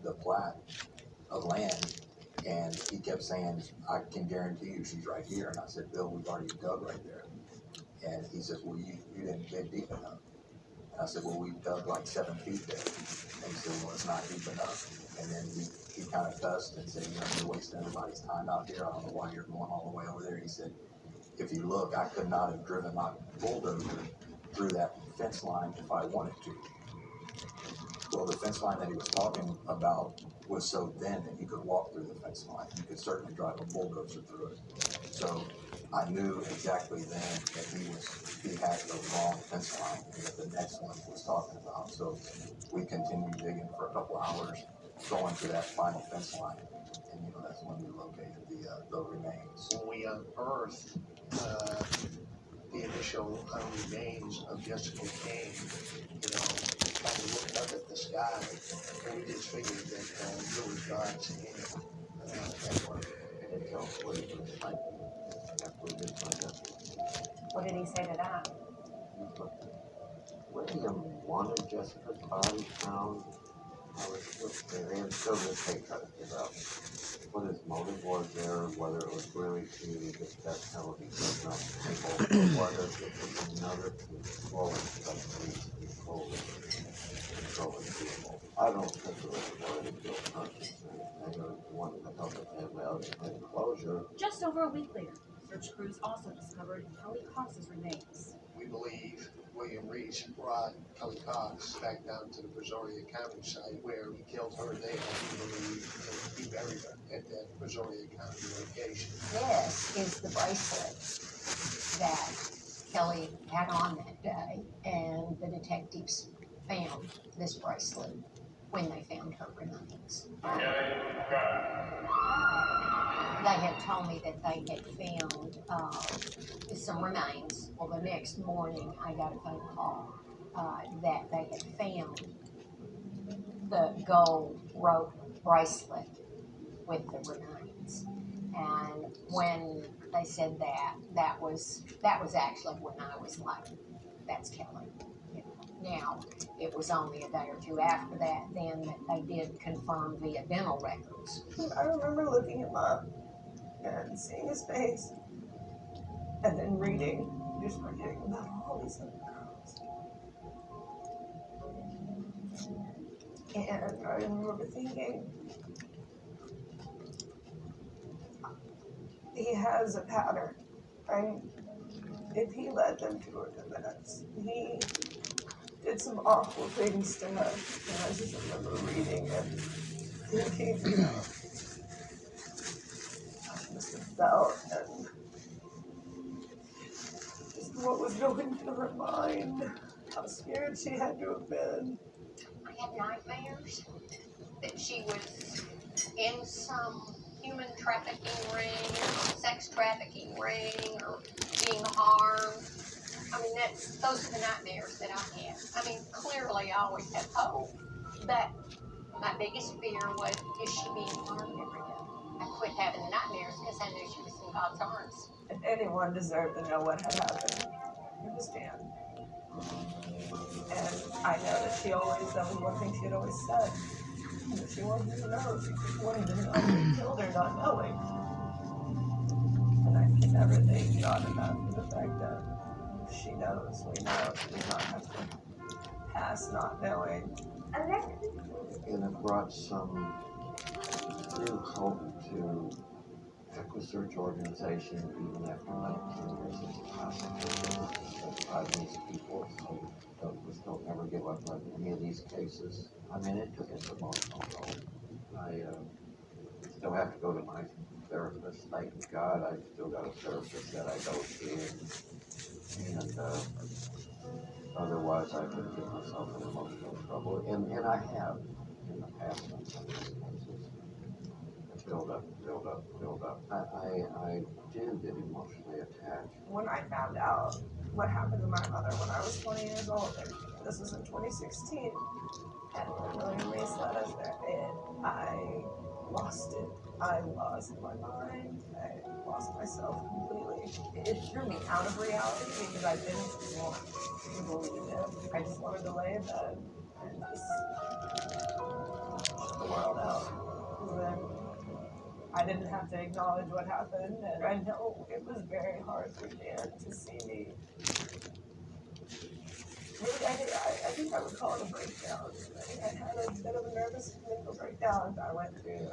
the plat of land, and he kept saying, I can guarantee you she's right here. And I said, Bill, we've already dug right there. And he says, well, you didn't dig deep enough. And I said, well, we dug like 7 feet there. And he said, well, it's not deep enough. And then he kind of cussed and said, you're wasting everybody's time out here. I don't know why you're going all the way over there. He said, if you look, I could not have driven my bulldozer through that fence line if I wanted to. Well, the fence line that he was talking about was so thin that you could walk through the fence line. You could certainly drive a bulldozer through it. So I knew exactly then that he had the wrong fence line and that the next one he was talking about. So we continued digging for a couple hours, going to that final fence line, and that's when we located the remains. When we unearthed the initial remains of Jessica King, kind of looking up at the sky, and we just figured that it was God's hand at work. And tell us what it was like after we did find out. What did he say to that? William wanted Jessica's body found. And so this they try to figure out what his motive was there, whether it was really to get that penalty taken off the table, or whether it was another controlling substance, controlling people. I don't think it was more than guilt conscience. I wanted to help the family out and closure. Just over a week later, search crews also discovered Kelly Cox's remains. We believe William Reese brought Kelly Cox back down to the Brazoria County site where he killed her there. We believe he buried her at that Brazoria County location. This is the bracelet that Kelly had on that day, and the detectives found this bracelet when they found her remains. They had told me that they had found some remains. Well, the next morning I got a phone call that they had found the gold rope bracelet with the remains. And when they said that was actually when I was like, that's Kelly. Now, it was only a day or two after that then that they did confirm via dental records. I remember looking him up and seeing his face, and then reading about all these other girls. And I remember thinking, he has a pattern. If he led them to her minutes, he did some awful things to her. And I just remember reading and thinking, I must have felt and just what was going through her mind, how scared she had to have been. I had nightmares that she was in some human trafficking ring, or sex trafficking ring, or being harmed. I mean, those are the nightmares that I had. I mean, clearly I always had hope, but my biggest fear was, is she being harmed every day? I quit having the nightmares because I knew she was in God's arms. If anyone deserved to know what had happened, it was Dan. And I know that that was one thing she had always said. That she wanted to know. She just wanted to know who killed her, not knowing. And I can never thank God enough for the fact that she knows, we know, she does not have to pass not knowing. And it brought some new hope to Equisearch organization, even after 19 years. It's possible that these people don't ever give up on any of these cases. I mean, it took its emotional toll. I still have to go to my therapist. Thank God I still got a therapist that I go to. And otherwise I could get myself in emotional trouble. And I have in the past on some of these cases. Build up. I do get emotionally attached. When I found out what happened to my mother when I was 20 years old, and this was in 2016, and when William Reese let us there, I lost it. I lost my mind. I lost myself completely. It threw me out of reality because I didn't want to believe it. I just wanted to lay in bed and just shut the world out. I didn't have to acknowledge what happened, and I know it was very hard for Dan to see me. Really, I think I would call it a breakdown. I had a bit of a nervous mental breakdown. I went through